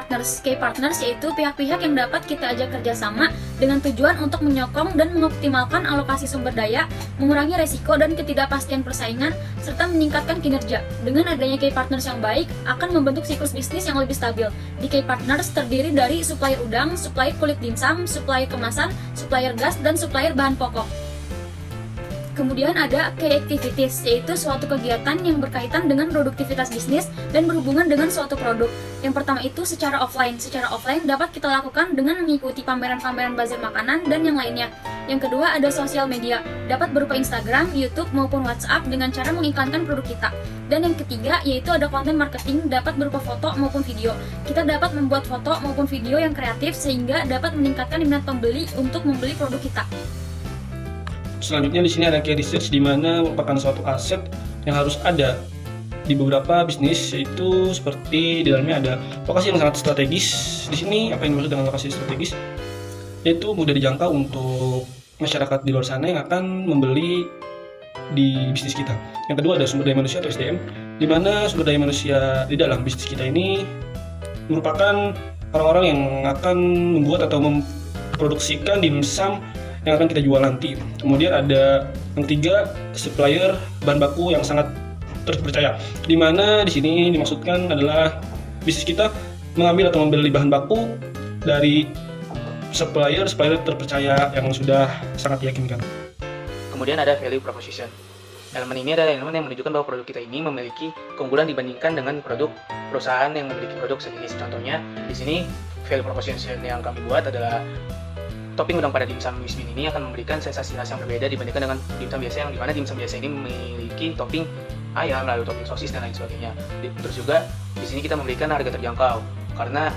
K-partners. K-partners yaitu pihak-pihak yang dapat kita ajak kerjasama dengan tujuan untuk menyokong dan mengoptimalkan alokasi sumber daya, mengurangi resiko dan ketidakpastian persaingan, serta meningkatkan kinerja. Dengan adanya K-partners yang baik, akan membentuk siklus bisnis yang lebih stabil. Di K-partners terdiri dari supplier udang, supplier kulit dimsum, supplier kemasan, supplier gas, dan supplier bahan pokok. Kemudian ada key activities, yaitu suatu kegiatan yang berkaitan dengan produktivitas bisnis dan berhubungan dengan suatu produk. Yang pertama itu secara offline. Secara offline dapat kita lakukan dengan mengikuti pameran-pameran bazar makanan dan yang lainnya. Yang kedua ada sosial media, dapat berupa Instagram, YouTube, maupun WhatsApp dengan cara mengiklankan produk kita. Dan yang ketiga yaitu ada konten marketing, dapat berupa foto maupun video. Kita dapat membuat foto maupun video yang kreatif sehingga dapat meningkatkan minat pembeli untuk membeli produk kita. Selanjutnya di sini ada key research, di mana merupakan suatu aset yang harus ada di beberapa bisnis, yaitu seperti di dalamnya ada lokasi yang sangat strategis. Di sini apa yang dimaksud dengan lokasi strategis? Yaitu mudah dijangkau untuk masyarakat di luar sana yang akan membeli di bisnis kita. Yang kedua ada sumber daya manusia atau SDM, di mana sumber daya manusia di dalam bisnis kita ini merupakan orang-orang yang akan membuat atau memproduksikan dimsum yang akan kita jual nanti. Kemudian ada yang ketiga, supplier bahan baku yang sangat terpercaya, di mana di sini dimaksudkan adalah bisnis kita mengambil atau membeli bahan baku dari supplier terpercaya yang sudah sangat diyakinkan. Kemudian ada value proposition. Elemen ini adalah elemen yang menunjukkan bahwa produk kita ini memiliki keunggulan dibandingkan dengan produk perusahaan yang memiliki produk sejenis. Contohnya di sini value proposition yang kami buat adalah topping udang pada dimsum Wismin ini akan memberikan sensasi rasa yang berbeda dibandingkan dengan dimsum biasa, yang dimana dimsum biasa ini memiliki topping ayam, lalu topping sosis dan lain sebagainya. Terus juga di sini kita memberikan harga terjangkau karena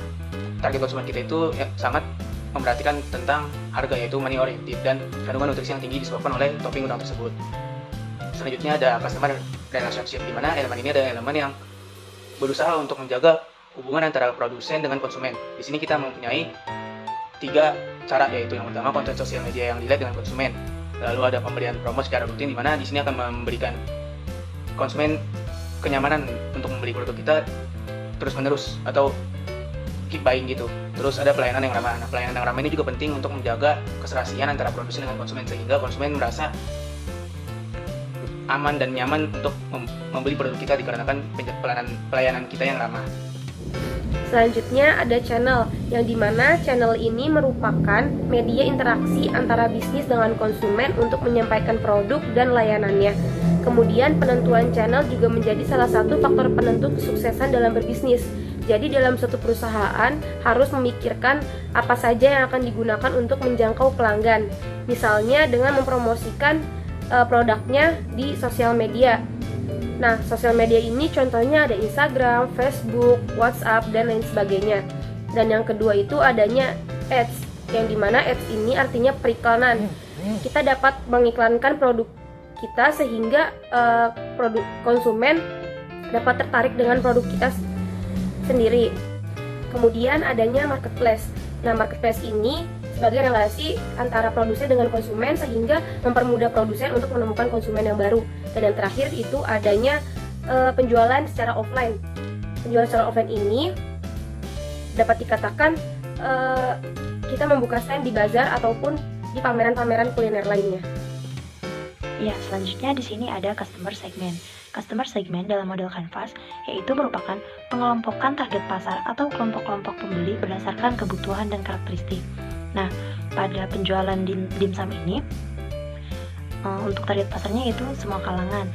target konsumen kita itu sangat memperhatikan tentang harga, yaitu money oriented, dan kandungan nutrisi yang tinggi disebabkan oleh topping udang tersebut. Selanjutnya ada customer relationship, di mana elemen ini adalah elemen yang berusaha untuk menjaga hubungan antara produsen dengan konsumen. Di sini kita mempunyai 3 cara, yaitu yang pertama konten sosial media yang dilihat dengan konsumen, lalu ada pemberian promo secara rutin, di mana di sini akan memberikan konsumen kenyamanan untuk membeli produk kita terus menerus atau keep buying gitu. Terus ada pelayanan yang ramah. Nah, pelayanan yang ramah ini juga penting untuk menjaga keserasian antara produsen dengan konsumen, sehingga konsumen merasa aman dan nyaman untuk membeli produk kita dikarenakan pelayanan kita yang ramah. Selanjutnya ada channel, yang dimana channel ini merupakan media interaksi antara bisnis dengan konsumen untuk menyampaikan produk dan layanannya. Kemudian penentuan channel juga menjadi salah satu faktor penentu kesuksesan dalam berbisnis. Jadi dalam suatu perusahaan harus memikirkan apa saja yang akan digunakan untuk menjangkau pelanggan. Misalnya dengan mempromosikan produknya di sosial media. Nah, sosial media ini contohnya ada Instagram, Facebook, WhatsApp, dan lain sebagainya. Dan yang kedua itu adanya ads, yang dimana ads ini artinya periklanan. Kita dapat mengiklankan produk kita sehingga produk konsumen dapat tertarik dengan produk kita sendiri. Kemudian adanya marketplace. Nah, marketplace ini sebagai relasi antara produsen dengan konsumen sehingga mempermudah produsen untuk menemukan konsumen yang baru. Dan yang terakhir itu adanya penjualan secara offline. Penjualan secara offline ini dapat dikatakan kita membuka stand di bazar ataupun di pameran-pameran kuliner lainnya. Ya, selanjutnya di sini ada customer segment. Customer segment dalam model Canvas yaitu merupakan pengelompokan target pasar atau kelompok-kelompok pembeli berdasarkan kebutuhan dan karakteristik. Nah, pada penjualan dimsum ini untuk target pasarnya itu semua kalangan,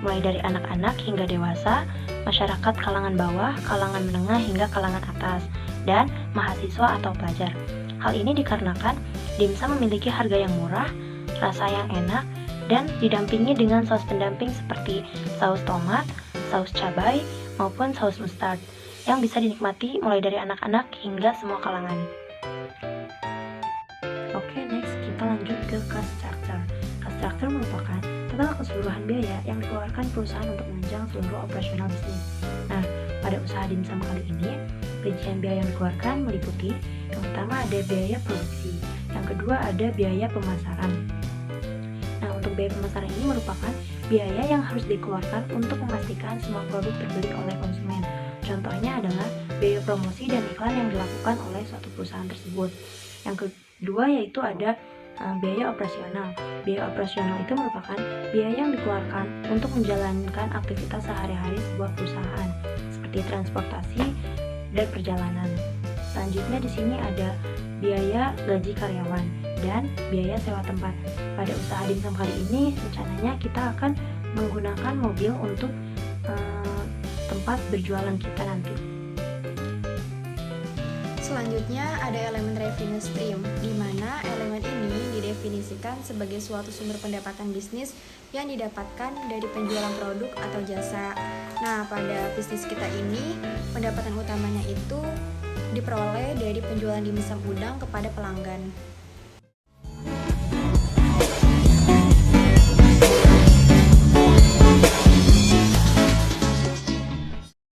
mulai dari anak-anak hingga dewasa, masyarakat kalangan bawah, kalangan menengah hingga kalangan atas, dan mahasiswa atau pelajar. Hal ini dikarenakan dimsum memiliki harga yang murah, rasa yang enak, dan didampingi dengan saus pendamping seperti saus tomat, saus cabai, maupun saus mustard yang bisa dinikmati mulai dari anak-anak hingga semua kalangan. Oke, next kita lanjut ke cost structure. Cost structure merupakan total keseluruhan biaya yang dikeluarkan perusahaan untuk menunjang seluruh operasional bisnis. Nah, pada usaha dimsum kali ini, rincian biaya yang dikeluarkan meliputi yang pertama ada biaya produksi, yang kedua ada biaya pemasaran. Nah, untuk biaya pemasaran ini merupakan biaya yang harus dikeluarkan untuk memastikan semua produk terbeli oleh konsumen. Contohnya adalah biaya promosi dan iklan yang dilakukan oleh suatu perusahaan tersebut. Yang kedua yaitu ada biaya operasional. Biaya operasional itu merupakan biaya yang dikeluarkan untuk menjalankan aktivitas sehari-hari sebuah perusahaan, seperti transportasi dan perjalanan. Selanjutnya di sini ada biaya gaji karyawan dan biaya sewa tempat. Pada usaha dimsum kali ini, rencananya kita akan menggunakan mobil untuk tempat berjualan kita nanti. Selanjutnya ada elemen revenue stream, di mana elemen ini didefinisikan sebagai suatu sumber pendapatan bisnis yang didapatkan dari penjualan produk atau jasa. Nah, pada bisnis kita ini, pendapatan utamanya itu diperoleh dari penjualan dimsum udang kepada pelanggan.